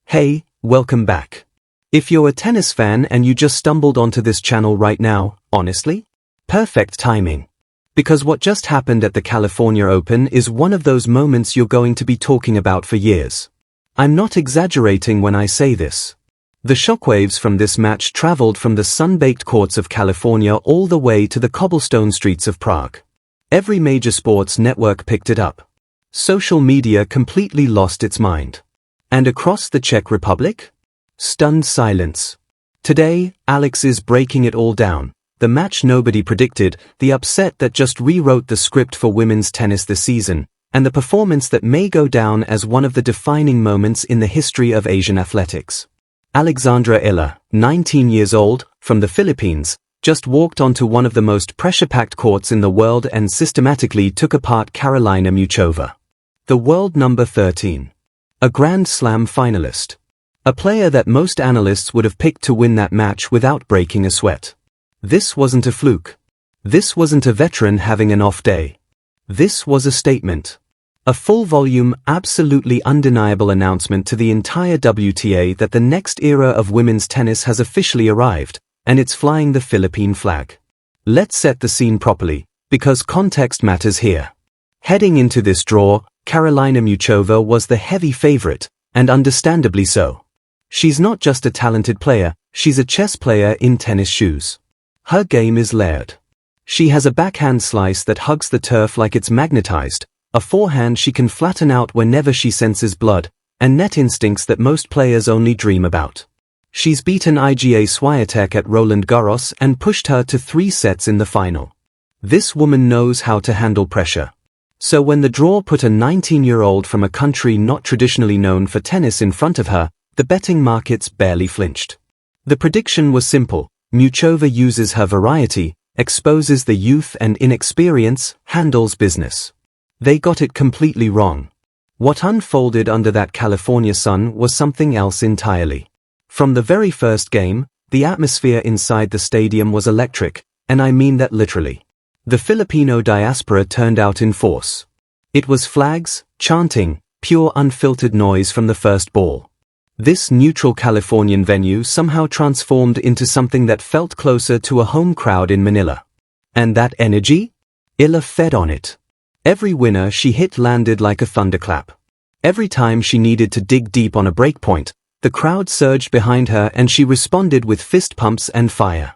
Hey, welcome back. If you're a tennis fan and you just stumbled onto this channel right now, honestly, perfect timing. Because what just happened at the California Open is one of those moments you're going to be talking about for years. I'm not exaggerating when I say this. The shockwaves from this match traveled from the sun-baked courts of California all the way to the cobblestone streets of Prague. Every major sports network picked it up. Social media completely lost its mind. And across the Czech Republic? Stunned silence. Today, Alex is breaking it all down. The match nobody predicted, the upset that just rewrote the script for women's tennis this season, and the performance that may go down as one of the defining moments in the history of Asian athletics. Alexandra Eala, 19 years old, from the Philippines, just walked onto one of the most pressure-packed courts in the world and systematically took apart Karolína Muchová, the world number 13. A Grand Slam finalist. A player that most analysts would have picked to win that match without breaking a sweat. This wasn't a fluke. This wasn't a veteran having an off day. This was a statement. A full-volume, absolutely undeniable announcement to the entire WTA that the next era of women's tennis has officially arrived, and it's flying the Philippine flag. Let's set the scene properly, because context matters here. Heading into this draw, Karolina Muchová was the heavy favorite, and understandably so. She's not just a talented player, she's a chess player in tennis shoes. Her game is layered. She has a backhand slice that hugs the turf like it's magnetized, a forehand she can flatten out whenever she senses blood, and net instincts that most players only dream about. She's beaten Iga Swiatek at Roland Garros and pushed her to 3 sets in the final. This woman knows how to handle pressure. So when the draw put a 19-year-old from a country not traditionally known for tennis in front of her, the betting markets barely flinched. The prediction was simple. Muchová uses her variety, exposes the youth and inexperience, handles business. They got it completely wrong. What unfolded under that California sun was something else entirely. From the very first game, the atmosphere inside the stadium was electric, and I mean that literally. The Filipino diaspora turned out in force. It was flags, chanting, pure unfiltered noise from the first ball. This neutral Californian venue somehow transformed into something that felt closer to a home crowd in Manila. And that energy? Eala fed on it. Every winner she hit landed like a thunderclap. Every time she needed to dig deep on a breakpoint, the crowd surged behind her and she responded with fist pumps and fire.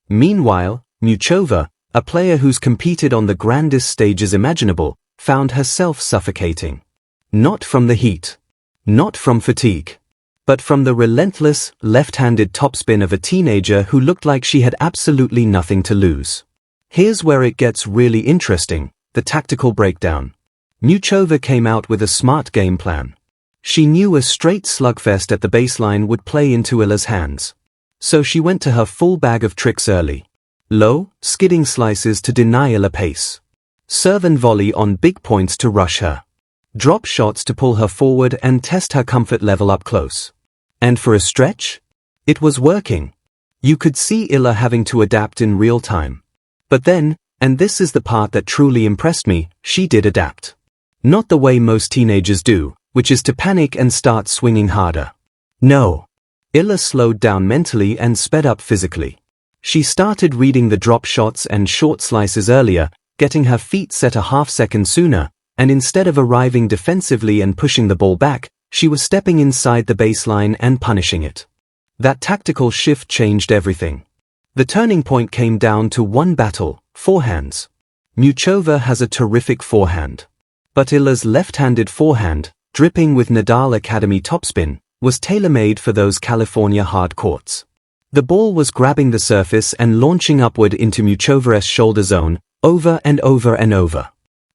Meanwhile, Muchová, a player who's competed on the grandest stages imaginable, found herself suffocating. Not from the heat. Not from fatigue. But from the relentless, left-handed topspin of a teenager who looked like she had absolutely nothing to lose. Here's where it gets really interesting, the tactical breakdown. Muchová came out with a smart game plan. She knew a straight slugfest at the baseline would play into Eala's hands. So she went to her full bag of tricks early. Low, skidding slices to deny Eala pace. Serve and volley on big points to rush her. Drop shots to pull her forward and test her comfort level up close. And for a stretch? It was working. You could see Eala having to adapt in real time. But then, and this is the part that truly impressed me, she did adapt. Not the way most teenagers do, which is to panic and start swinging harder. No. Eala slowed down mentally and sped up physically. She started reading the drop shots and short slices earlier, getting her feet set a half-second sooner, and instead of arriving defensively and pushing the ball back, she was stepping inside the baseline and punishing it. That tactical shift changed everything. The turning point came down to one battle, forehands. Muchová has a terrific forehand. But Eala's left-handed forehand, dripping with Nadal Academy topspin, was tailor-made for those California hard courts. The ball was grabbing the surface and launching upward into Muchová's shoulder zone, over and over and over.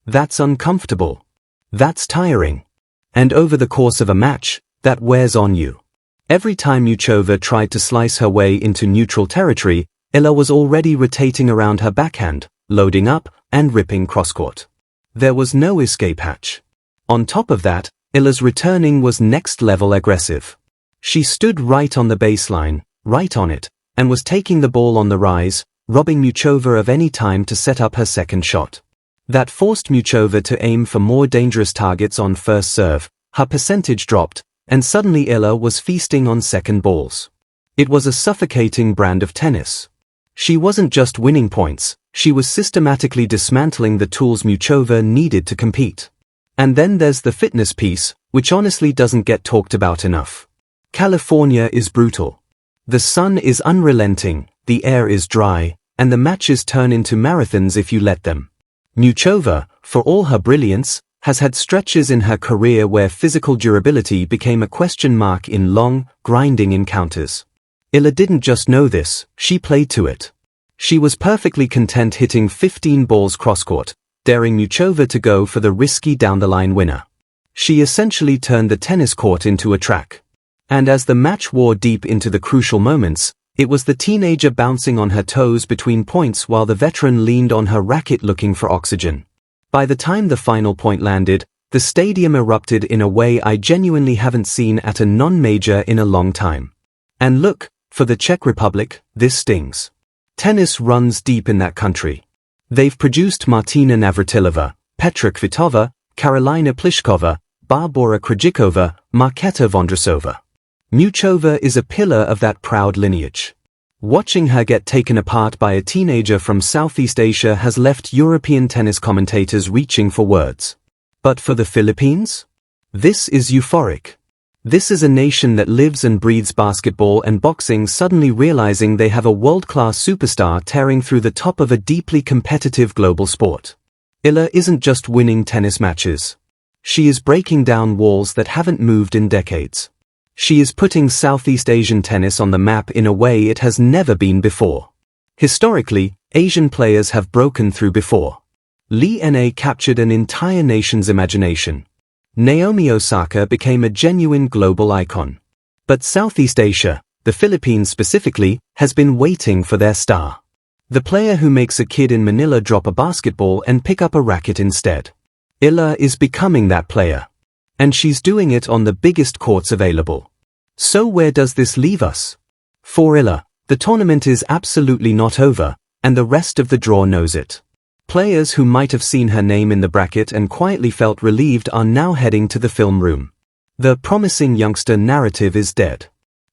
That's uncomfortable. That's tiring. And over the course of a match, that wears on you. Every time Muchová tried to slice her way into neutral territory, Eala was already rotating around her backhand, loading up, and ripping crosscourt. There was no escape hatch. On top of that, Eala's returning was next-level aggressive. She stood right on the baseline, right on it, and was taking the ball on the rise, robbing Muchová of any time to set up her second shot. That forced Muchová to aim for more dangerous targets on first serve, her percentage dropped, And suddenly Eala was feasting on second balls. It was a suffocating brand of tennis. She wasn't just winning points, she was systematically dismantling the tools Muchova needed to compete. And then there's the fitness piece, which honestly doesn't get talked about enough. California is brutal. The sun is unrelenting, the air is dry, and the matches turn into marathons if you let them. Muchova, for all her brilliance, has had stretches in her career where physical durability became a question mark in long, grinding encounters. Eala didn't just know this, she played to it. She was perfectly content hitting 15 balls cross-court, daring Muchova to go for the risky down-the-line winner. She essentially turned the tennis court into a track. And as the match wore deep into the crucial moments, it was the teenager bouncing on her toes between points while the veteran leaned on her racket looking for oxygen. By the time the final point landed, the stadium erupted in a way I genuinely haven't seen at a non-major in a long time. And look, for the Czech Republic, this stings. Tennis runs deep in that country. They've produced Martina Navratilova, Petra Kvitova, Karolina Pliskova, Barbora Krejcikova, Marketa Vondrasova. Muchova is a pillar of that proud lineage. Watching her get taken apart by a teenager from Southeast Asia has left European tennis commentators reaching for words. But for the Philippines? This is euphoric. This is a nation that lives and breathes basketball and boxing suddenly realizing they have a world-class superstar tearing through the top of a deeply competitive global sport. Eala isn't just winning tennis matches. She is breaking down walls that haven't moved in decades. She is putting Southeast Asian tennis on the map in a way it has never been before. Historically, Asian players have broken through before. Lee Na captured an entire nation's imagination. Naomi Osaka became a genuine global icon. But Southeast Asia, the Philippines specifically, has been waiting for their star. The player who makes a kid in Manila drop a basketball and pick up a racket instead. Eala is becoming that player. And she's doing it on the biggest courts available. So where does this leave us? For Eala, the tournament is absolutely not over, and the rest of the draw knows it. Players who might have seen her name in the bracket and quietly felt relieved are now heading to the film room. The promising youngster narrative is dead.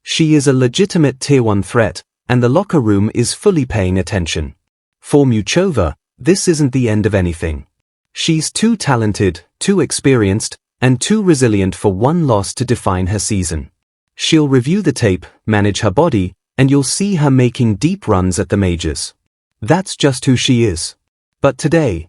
She is a legitimate Tier 1 threat, and the locker room is fully paying attention. For Muchova, this isn't the end of anything. She's too talented, too experienced, and too resilient for one loss to define her season. She'll review the tape, manage her body, and you'll see her making deep runs at the majors. That's just who she is. But today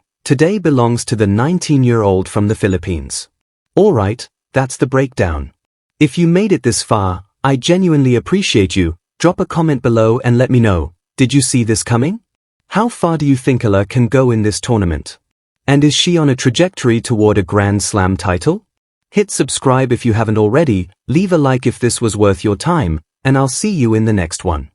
belongs to the 19-year-old from the Philippines. Alright, that's the breakdown. If you made it this far, I genuinely appreciate you. Drop a comment below and let me know, did you see this coming? How far do you think Eala can go in this tournament? And is she on a trajectory toward a Grand Slam title? Hit subscribe if you haven't already, leave a like if this was worth your time, and I'll see you in the next one.